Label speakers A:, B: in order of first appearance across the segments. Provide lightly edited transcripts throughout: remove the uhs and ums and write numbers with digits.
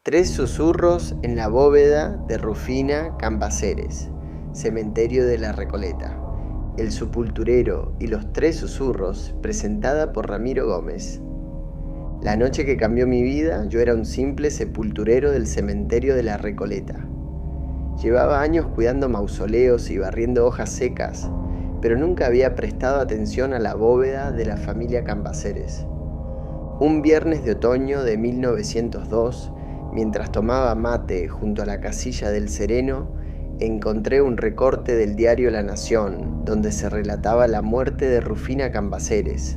A: Tres susurros en la bóveda de Rufina Cambaceres, cementerio de la Recoleta. El sepulturero y los tres susurros, presentada por Ramiro Gómez. La noche que cambió mi vida, yo era un simple sepulturero del cementerio de la Recoleta. Llevaba años cuidando mausoleos y barriendo hojas secas, pero nunca había prestado atención a la bóveda de la familia Cambaceres. Un viernes de otoño de 1902, mientras tomaba mate junto a la casilla del sereno, encontré un recorte del diario La Nación, donde se relataba la muerte de Rufina Cambaceres.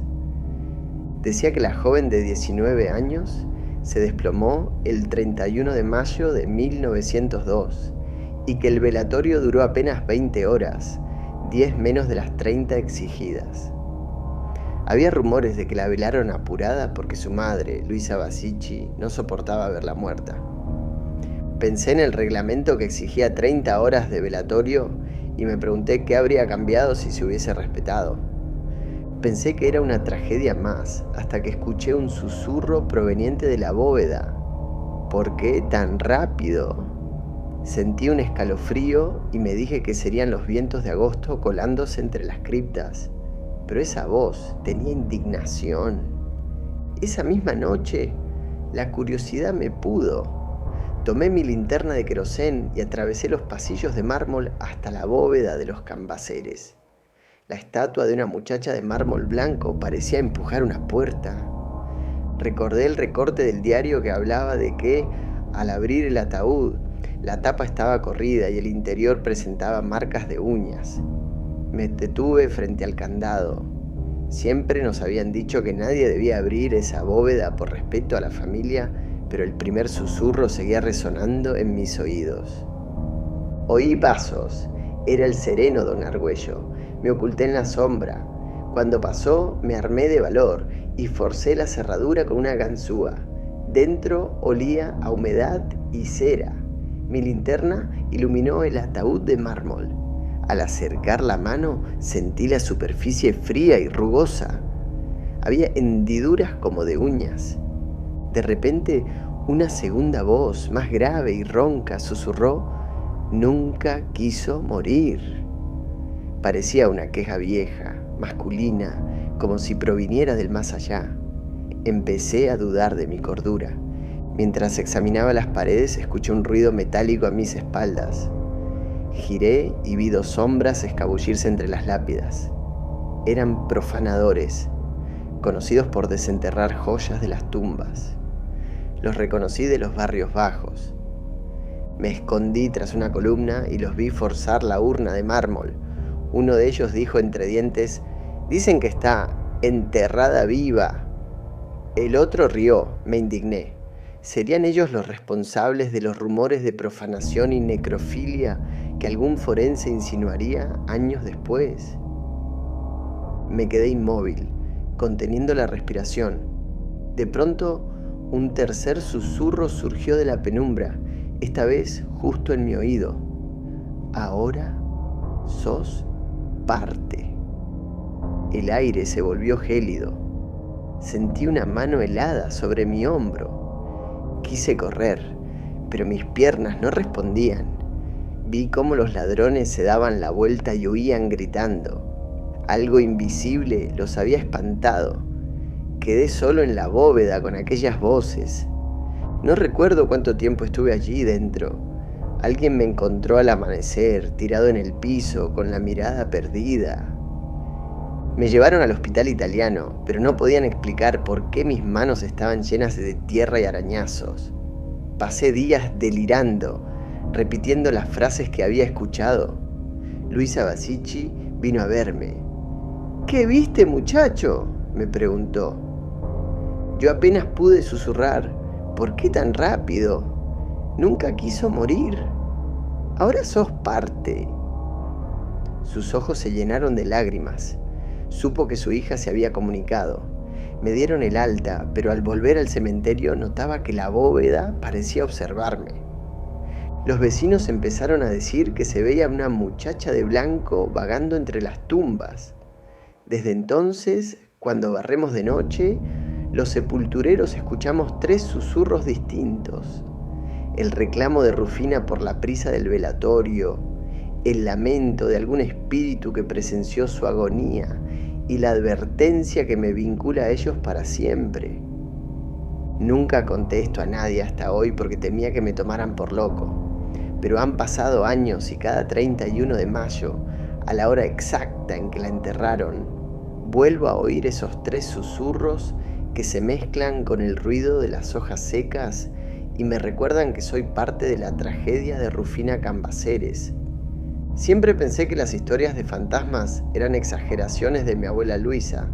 A: Decía que la joven de 19 años se desplomó el 31 de mayo de 1902 y que el velatorio duró apenas 20 horas, 10 menos de las 30 exigidas. Había rumores de que la velaron apurada porque su madre, Luisa Basicci, no soportaba verla muerta. Pensé en el reglamento que exigía 30 horas de velatorio y me pregunté qué habría cambiado si se hubiese respetado. Pensé que era una tragedia más, hasta que escuché un susurro proveniente de la bóveda. ¿Por qué tan rápido? Sentí un escalofrío y me dije que serían los vientos de agosto colándose entre las criptas. Pero esa voz tenía indignación. Esa misma noche, la curiosidad me pudo. Tomé mi linterna de querosén y atravesé los pasillos de mármol hasta la bóveda de los Cambaceres. La estatua de una muchacha de mármol blanco parecía empujar una puerta. Recordé el recorte del diario que hablaba de que, al abrir el ataúd, la tapa estaba corrida y el interior presentaba marcas de uñas. Me detuve frente al candado. Siempre nos habían dicho que nadie debía abrir esa bóveda por respeto a la familia, pero el primer susurro seguía resonando en mis oídos. Oí pasos. Era el sereno don Argüello. Me oculté en la sombra. Cuando pasó, me armé de valor y forcé la cerradura con una ganzúa. Dentro olía a humedad y cera. Mi linterna iluminó el ataúd de mármol. Al acercar la mano, sentí la superficie fría y rugosa. Había hendiduras como de uñas. De repente, una segunda voz, más grave y ronca, susurró: «Nunca quiso morir». Parecía una queja vieja, masculina, como si proviniera del más allá. Empecé a dudar de mi cordura. Mientras examinaba las paredes, escuché un ruido metálico a mis espaldas. Giré y vi dos sombras escabullirse entre las lápidas. Eran profanadores, conocidos por desenterrar joyas de las tumbas. Los reconocí de los barrios bajos. Me escondí tras una columna y los vi forzar la urna de mármol. Uno de ellos dijo entre dientes: «Dicen que está enterrada viva». El otro rió. Me indigné. ¿Serían ellos los responsables de los rumores de profanación y necrofilia que algún forense insinuaría años después? Me quedé inmóvil, conteniendo la respiración. De pronto, un tercer susurro surgió de la penumbra, esta vez justo en mi oído. «Ahora sos parte». El aire se volvió gélido. Sentí una mano helada sobre mi hombro. Quise correr, pero mis piernas no respondían. Vi cómo los ladrones se daban la vuelta y huían gritando. Algo invisible los había espantado. Quedé solo en la bóveda con aquellas voces. No recuerdo cuánto tiempo estuve allí dentro. Alguien me encontró al amanecer, tirado en el piso, con la mirada perdida. Me llevaron al hospital italiano, pero no podían explicar por qué mis manos estaban llenas de tierra y arañazos. Pasé días delirando, repitiendo las frases que había escuchado. Luisa Basicci vino a verme. «¿Qué viste, muchacho?», me preguntó. Yo apenas pude susurrar: «¿Por qué tan rápido? Nunca quiso morir. Ahora sos parte». Sus ojos se llenaron de lágrimas. Supo que su hija se había comunicado. Me dieron el alta, pero al volver al cementerio notaba que la bóveda parecía observarme. Los vecinos empezaron a decir que se veía una muchacha de blanco vagando entre las tumbas. Desde entonces, cuando barremos de noche, los sepultureros escuchamos tres susurros distintos. el reclamo de Rufina por la prisa del velatorio, el lamento de algún espíritu que presenció su agonía y la advertencia que me vincula a ellos para siempre. Nunca conté esto a nadie hasta hoy porque temía que me tomaran por loco, pero han pasado años y cada 31 de mayo, a la hora exacta en que la enterraron, vuelvo a oír esos 3 susurros que se mezclan con el ruido de las hojas secas y me recuerdan que soy parte de la tragedia de Rufina Cambaceres. Siempre pensé que las historias de fantasmas eran exageraciones de mi abuela Luisa.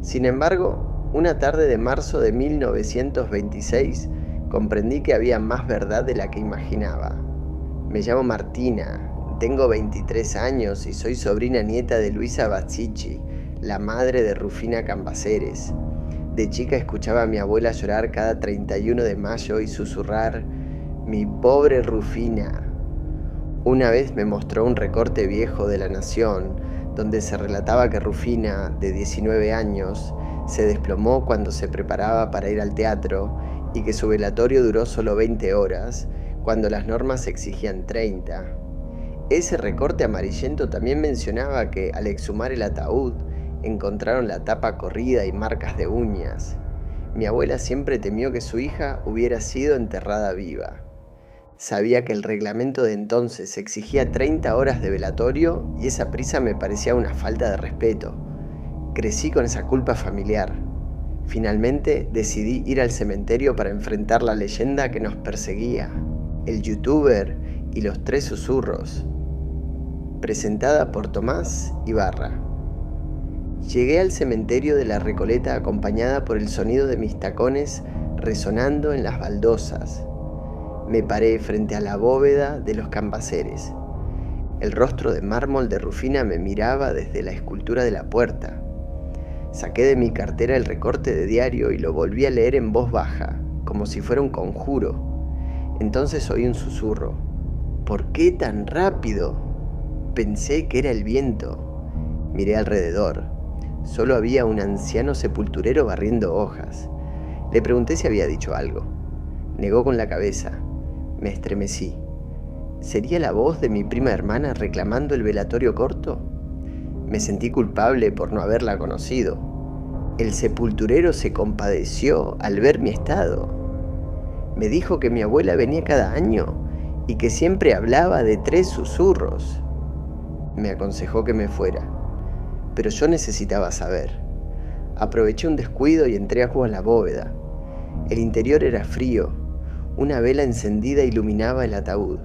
A: Sin embargo, una tarde de marzo de 1926 comprendí que había más verdad de la que imaginaba. Me llamo Martina, tengo 23 años y soy sobrina nieta de Luisa Bazzicchi, la madre de Rufina Cambaceres. De chica escuchaba a mi abuela llorar cada 31 de mayo y susurrar: «Mi pobre Rufina». Una vez me mostró un recorte viejo de La Nación, donde se relataba que Rufina, de 19 años, se desplomó cuando se preparaba para ir al teatro y que su velatorio duró solo 20 horas, cuando las normas exigían 30. Ese recorte amarillento también mencionaba que, al exhumar el ataúd, encontraron la tapa corrida y marcas de uñas. Mi abuela siempre temió que su hija hubiera sido enterrada viva. Sabía que el reglamento de entonces exigía 30 horas de velatorio y esa prisa me parecía una falta de respeto. Crecí con esa culpa familiar. Finalmente decidí ir al cementerio para enfrentar la leyenda que nos perseguía, el youtuber y los 3 susurros. Presentada por Tomás Ibarra. Llegué al cementerio de la Recoleta acompañada por el sonido de mis tacones resonando en las baldosas. Me paré frente a la bóveda de los Cambaceres. El rostro de mármol de Rufina me miraba desde la escultura de la puerta. Saqué de mi cartera el recorte de diario y lo volví a leer en voz baja, como si fuera un conjuro. Entonces oí un susurro. ¿Por qué tan rápido? Pensé que era el viento. Miré alrededor. Solo había un anciano sepulturero barriendo hojas. Le pregunté si había dicho algo. Negó con la cabeza. Me estremecí. ¿Sería la voz de mi prima hermana reclamando el velatorio corto? Me sentí culpable por no haberla conocido. El sepulturero se compadeció al ver mi estado. Me dijo que mi abuela venía cada año y que siempre hablaba de 3 susurros. Me aconsejó que me fuera, pero yo necesitaba saber. Aproveché un descuido y entré a la bóveda. El interior era frío. Una vela encendida iluminaba el ataúd.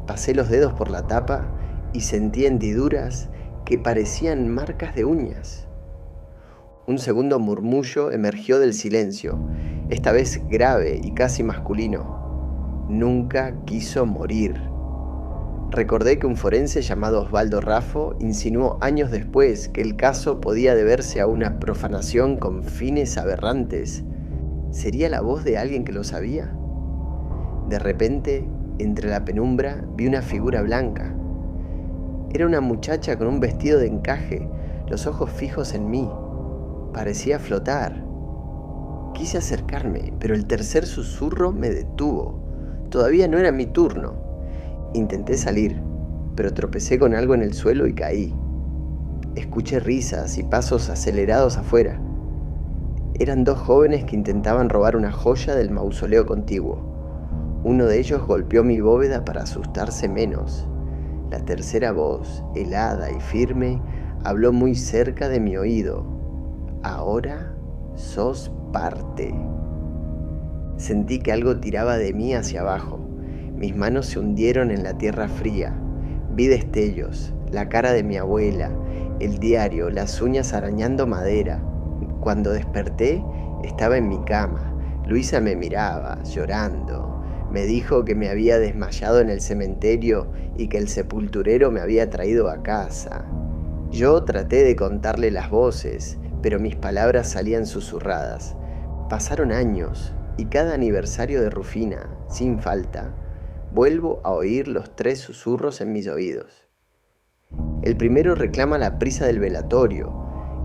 A: Pasé los dedos por la tapa y sentí hendiduras que parecían marcas de uñas. Un segundo murmullo emergió del silencio, esta vez grave y casi masculino. Nunca quiso morir. Recordé que un forense llamado Osvaldo Raffo insinuó años después que el caso podía deberse a una profanación con fines aberrantes. ¿Sería la voz de alguien que lo sabía? De repente, entre la penumbra, vi una figura blanca. Era una muchacha con un vestido de encaje, los ojos fijos en mí. Parecía flotar. Quise acercarme, pero el tercer susurro me detuvo. Todavía no era mi turno. Intenté salir, pero tropecé con algo en el suelo y caí. Escuché risas y pasos acelerados afuera. Eran 2 jóvenes que intentaban robar una joya del mausoleo contiguo. Uno de ellos golpeó mi bóveda para asustarse menos. La tercera voz, helada y firme, habló muy cerca de mi oído. Ahora sos parte. Sentí que algo tiraba de mí hacia abajo. Mis manos se hundieron en la tierra fría. Vi destellos, la cara de mi abuela, el diario, las uñas arañando madera. Cuando desperté, estaba en mi cama. Luisa me miraba, llorando. Me dijo que me había desmayado en el cementerio y que el sepulturero me había traído a casa. Yo traté de contarle las voces, pero mis palabras salían susurradas. Pasaron años y cada aniversario de Rufina, sin falta, vuelvo a oír los 3 susurros en mis oídos. El primero reclama la prisa del velatorio,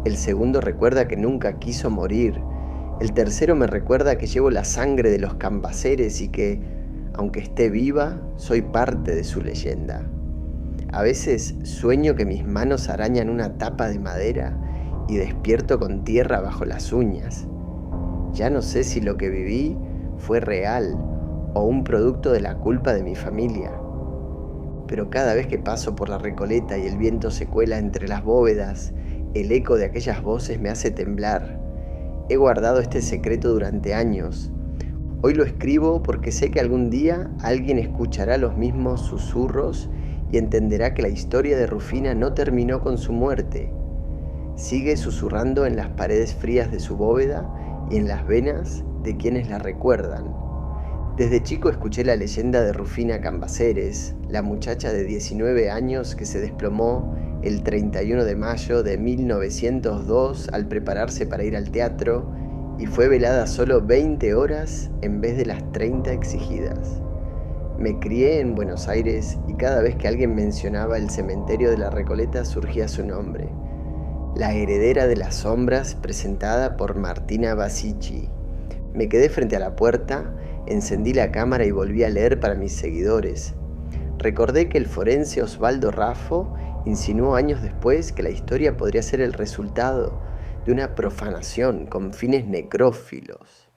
A: el segundo recuerda que nunca quiso morir, el tercero me recuerda que llevo la sangre de los Cambaceres y que, aunque esté viva, soy parte de su leyenda. A veces sueño que mis manos arañan una tapa de madera y despierto con tierra bajo las uñas. Ya no sé si lo que viví fue real o un producto de la culpa de mi familia. Pero cada vez que paso por la Recoleta y el viento se cuela entre las bóvedas, el eco de aquellas voces me hace temblar. He guardado este secreto durante años. Hoy lo escribo porque sé que algún día alguien escuchará los mismos susurros y entenderá que la historia de Rufina no terminó con su muerte. Sigue susurrando en las paredes frías de su bóveda y en las venas de quienes la recuerdan. Desde chico escuché la leyenda de Rufina Cambaceres, la muchacha de 19 años que se desplomó el 31 de mayo de 1902 al prepararse para ir al teatro y fue velada solo 20 horas en vez de las 30 exigidas. Me crié en Buenos Aires y cada vez que alguien mencionaba el cementerio de la Recoleta surgía su nombre, La heredera de las sombras, presentada por Martina Basici. Me quedé frente a la puerta, encendí la cámara y volví a leer para mis seguidores. Recordé que el forense Osvaldo Raffo insinuó años después que la historia podría ser el resultado de una profanación con fines necrófilos.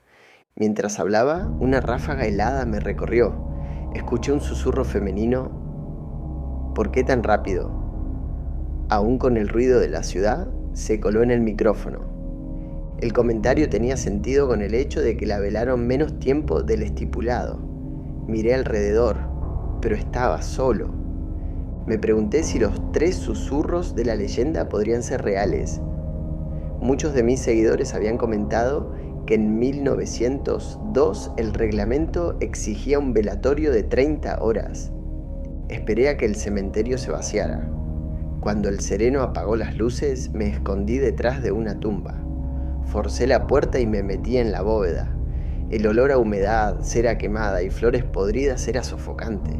A: Mientras hablaba, una ráfaga helada me recorrió. Escuché un susurro femenino. ¿Por qué tan rápido? Aún con el ruido de la ciudad, se coló en el micrófono. El comentario tenía sentido con el hecho de que la velaron menos tiempo del estipulado. Miré alrededor, pero estaba solo. Me pregunté si los 3 susurros de la leyenda podrían ser reales. Muchos de mis seguidores habían comentado que en 1902 el reglamento exigía un velatorio de 30 horas. Esperé a que el cementerio se vaciara. Cuando el sereno apagó las luces, me escondí detrás de una tumba. Forcé la puerta y me metí en la bóveda. El olor a humedad, cera quemada y flores podridas era sofocante.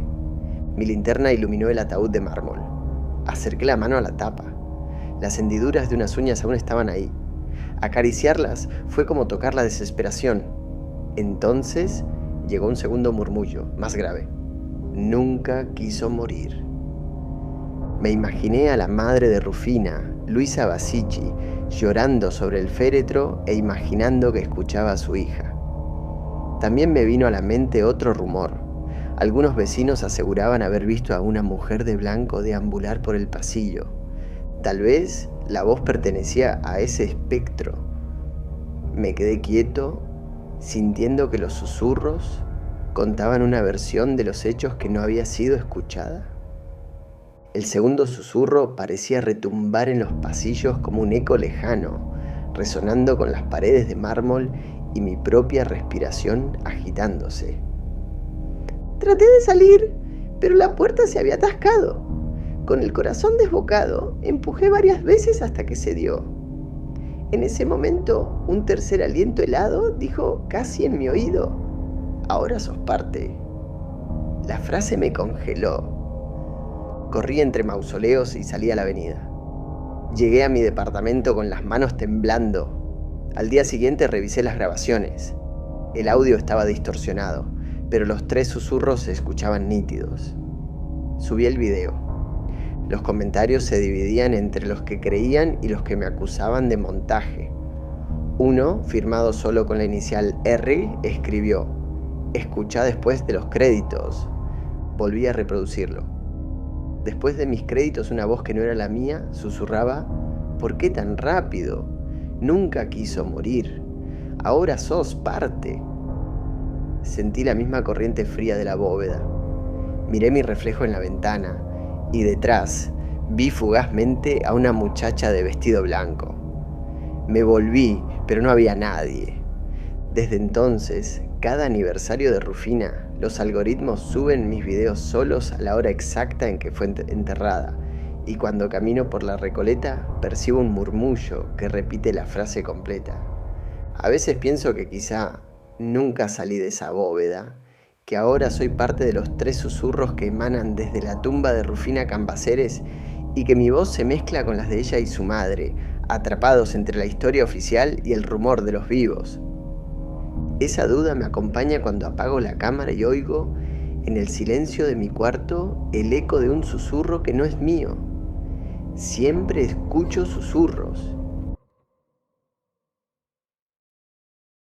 A: Mi linterna iluminó el ataúd de mármol. Acerqué la mano a la tapa. Las hendiduras de unas uñas aún estaban ahí. Acariciarlas fue como tocar la desesperación. Entonces llegó un segundo murmullo, más grave. Nunca quiso morir. Me imaginé a la madre de Rufina, Luisa Basici, llorando sobre el féretro e imaginando que escuchaba a su hija. También me vino a la mente otro rumor. Algunos vecinos aseguraban haber visto a una mujer de blanco deambular por el pasillo. Tal vez la voz pertenecía a ese espectro. Me quedé quieto, sintiendo que los susurros contaban una versión de los hechos que no había sido escuchada. El segundo susurro parecía retumbar en los pasillos como un eco lejano, resonando con las paredes de mármol y mi propia respiración agitándose. Traté de salir, pero la puerta se había atascado. Con el corazón desbocado, empujé varias veces hasta que cedió. En ese momento, un tercer aliento helado dijo casi en mi oído: «Ahora sos parte». La frase me congeló. Corrí entre mausoleos y salí a la avenida. Llegué a mi departamento con las manos temblando. Al día siguiente revisé las grabaciones. El audio estaba distorsionado, pero los 3 susurros se escuchaban nítidos. Subí el video. Los comentarios se dividían entre los que creían y los que me acusaban de montaje. Uno, firmado solo con la inicial R, escribió: «Escuchá después de los créditos». Volví a reproducirlo. Después de mis créditos, una voz que no era la mía susurraba: «¿Por qué tan rápido? Nunca quiso morir. Ahora sos parte». Sentí la misma corriente fría de la bóveda. Miré mi reflejo en la ventana y detrás vi fugazmente a una muchacha de vestido blanco. Me volví, pero no había nadie. Desde entonces, cada aniversario de Rufina, los algoritmos suben mis videos solos a la hora exacta en que fue enterrada, y cuando camino por la Recoleta percibo un murmullo que repite la frase completa. A veces pienso que quizá nunca salí de esa bóveda, que ahora soy parte de los 3 susurros que emanan desde la tumba de Rufina Cambaceres y que mi voz se mezcla con las de ella y su madre, atrapados entre la historia oficial y el rumor de los vivos. Esa duda me acompaña cuando apago la cámara y oigo En el silencio de mi cuarto, el eco de un susurro que no es mío. Siempre escucho susurros